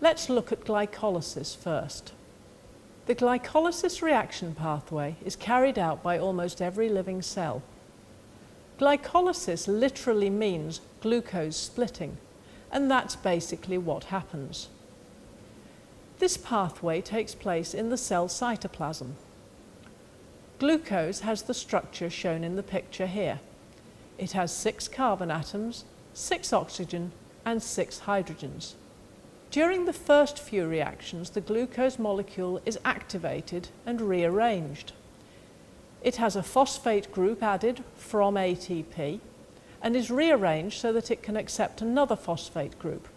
Let's look at glycolysis first. The glycolysis reaction pathway is carried out by almost every living cell. Glycolysis literally means glucose splitting, and that's basically what happens. This pathway takes place in the cell cytoplasm. Glucose has the structure shown in the picture here. It has 6 carbon atoms, 6 oxygen, and 6 hydrogens. During the first few reactions, the glucose molecule is activated and rearranged. It has a phosphate group added from ATP and is rearranged so that it can accept another phosphate group.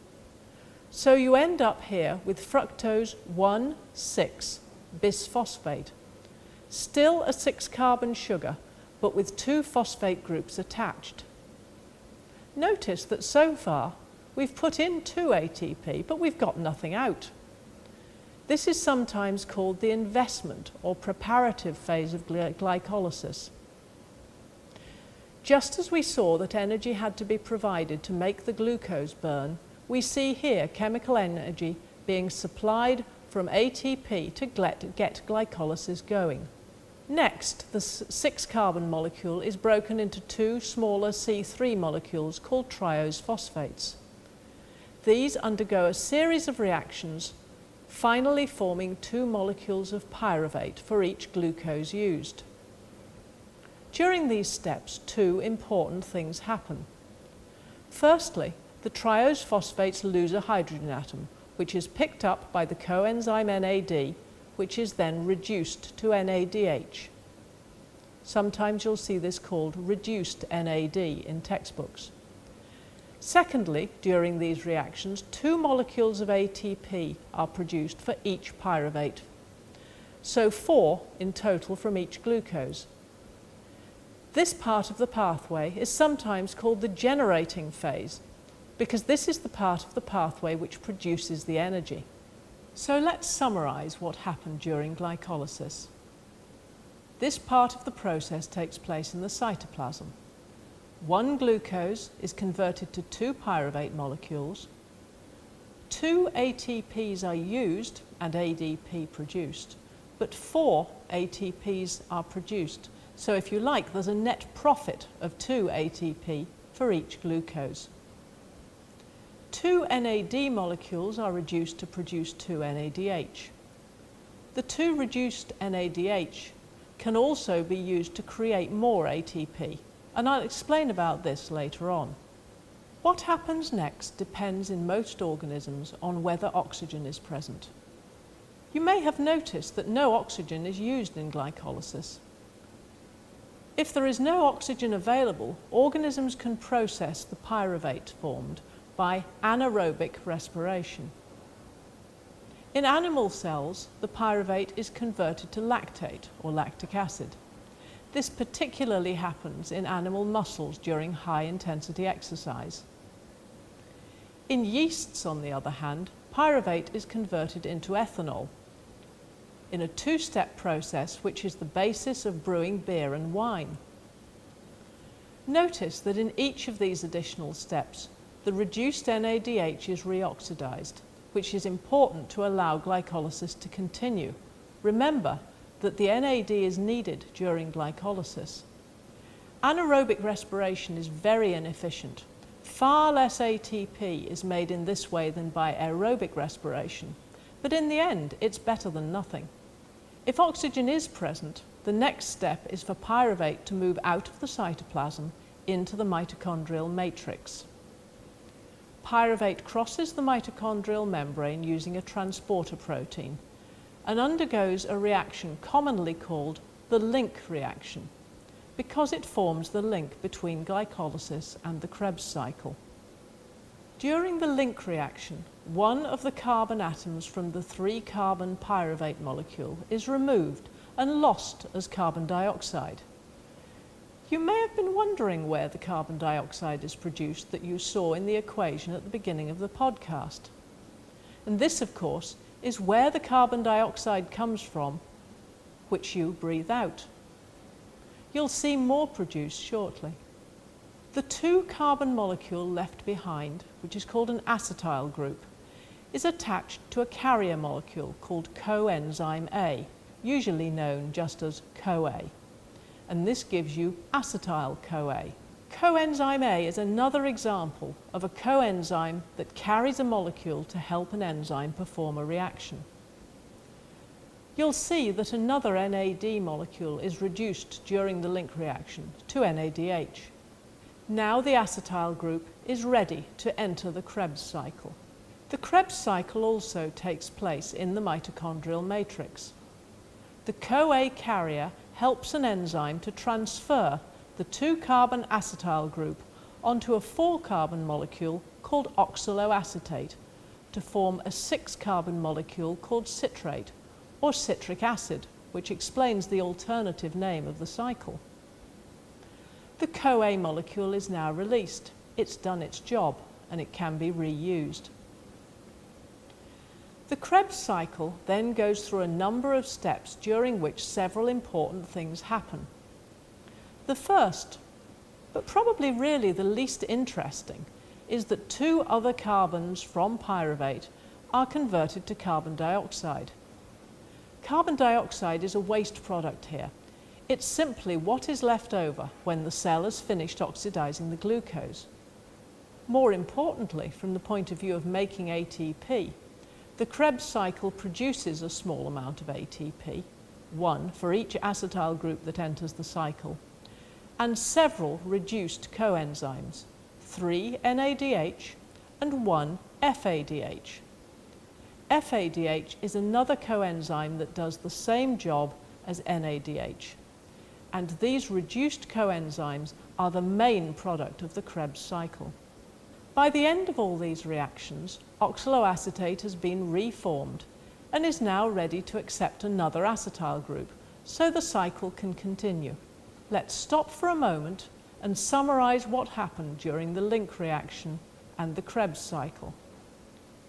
So you end up here with fructose 1,6-bisphosphate, still a 6-carbon sugar, but with 2 phosphate groups attached. Notice that so far we've put in 2 ATP, but we've got nothing out. This is sometimes called the investment or preparative phase of glycolysis. Just as we saw that energy had to be provided to make the glucose burn, we see here chemical energy being supplied from ATP to get glycolysis going. Next, the 6-carbon molecule is broken into 2 smaller C3 molecules called triose phosphates. These undergo a series of reactions, finally forming 2 molecules of pyruvate for each glucose used. During these steps, 2 important things happen. Firstly, the triose phosphates lose a hydrogen atom, which is picked up by the coenzyme NAD, which is then reduced to NADH. Sometimes you'll see this called reduced NAD in textbooks. Secondly, during these reactions, 2 molecules of ATP are produced for each pyruvate, so 4 in total from each glucose. This part of the pathway is sometimes called the generating phase, because this is the part of the pathway which produces the energy. So let's summarize what happened during glycolysis. This part of the process takes place in the cytoplasm. 1 glucose is converted to 2 pyruvate molecules, 2 ATPs are used and ADP produced, but 4 ATPs are produced. So if you like, there's a net profit of 2 ATP for each glucose. 2 NAD molecules are reduced to produce 2 NADH. The 2 reduced NADH can also be used to create more ATP, and I'll explain about this later on. What happens next depends in most organisms on whether oxygen is present. You may have noticed that no oxygen is used in glycolysis. If there is no oxygen available, organisms can process the pyruvate formed by anaerobic respiration. In animal cells, the pyruvate is converted to lactate or lactic acid. This particularly happens in animal muscles during high-intensity exercise. In yeasts, on the other hand, pyruvate is converted into ethanol in a 2-step process which is the basis of brewing beer and wine. Notice that in each of these additional steps, the reduced NADH is reoxidized, which is important to allow glycolysis to continue. Remember that the NAD is needed during glycolysis. Anaerobic respiration is very inefficient. Far less ATP is made in this way than by aerobic respiration, but in the end, it's better than nothing. If oxygen is present, the next step is for pyruvate to move out of the cytoplasm into the mitochondrial matrix. Pyruvate crosses the mitochondrial membrane using a transporter protein and undergoes a reaction commonly called the link reaction, because it forms the link between glycolysis and the Krebs cycle. During the link reaction, 1 of the carbon atoms from the 3-carbon pyruvate molecule is removed and lost as carbon dioxide. You may have been wondering where the carbon dioxide is produced that you saw in the equation at the beginning of the podcast. And this, of course, is where the carbon dioxide comes from, which you breathe out. You'll see more produced shortly. The 2-carbon molecule left behind, which is called an acetyl group, is attached to a carrier molecule called coenzyme A, usually known just as CoA, and this gives you acetyl-CoA. Coenzyme A is another example of a coenzyme that carries a molecule to help an enzyme perform a reaction. You'll see that another NAD molecule is reduced during the link reaction to NADH. Now the acetyl group is ready to enter the Krebs cycle. The Krebs cycle also takes place in the mitochondrial matrix. The CoA carrier helps an enzyme to transfer the 2-carbon acetyl group onto a 4-carbon molecule called oxaloacetate to form a 6-carbon molecule called citrate, or citric acid, which explains the alternative name of the cycle. The CoA molecule is now released. It's done its job and it can be reused. The Krebs cycle then goes through a number of steps during which several important things happen. The first, but probably really the least interesting, is that 2 other carbons from pyruvate are converted to carbon dioxide. Carbon dioxide is a waste product here. It's simply what is left over when the cell has finished oxidizing the glucose. More importantly, from the point of view of making ATP, the Krebs cycle produces a small amount of ATP, 1 for each acetyl group that enters the cycle, and several reduced coenzymes, 3 NADH and 1 FADH. FADH is another coenzyme that does the same job as NADH, and these reduced coenzymes are the main product of the Krebs cycle. By the end of all these reactions, oxaloacetate has been reformed and is now ready to accept another acetyl group, so the cycle can continue. Let's stop for a moment and summarize what happened during the link reaction and the Krebs cycle.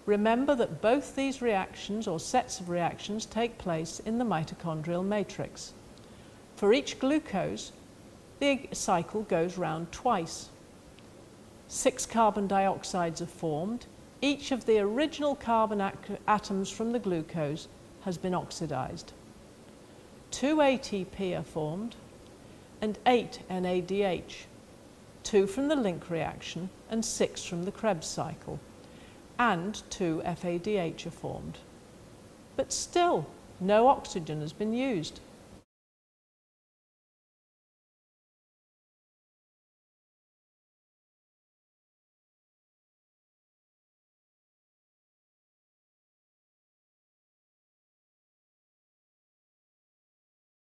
Remember that both these reactions or sets of reactions take place in the mitochondrial matrix. For each glucose, the cycle goes round twice. 6 carbon dioxides are formed. Each of the original carbon atoms from the glucose has been oxidized. 2 ATP are formed and 8 NADH, 2 from the link reaction and 6 from the Krebs cycle, and 2 FADH are formed. But still, no oxygen has been used.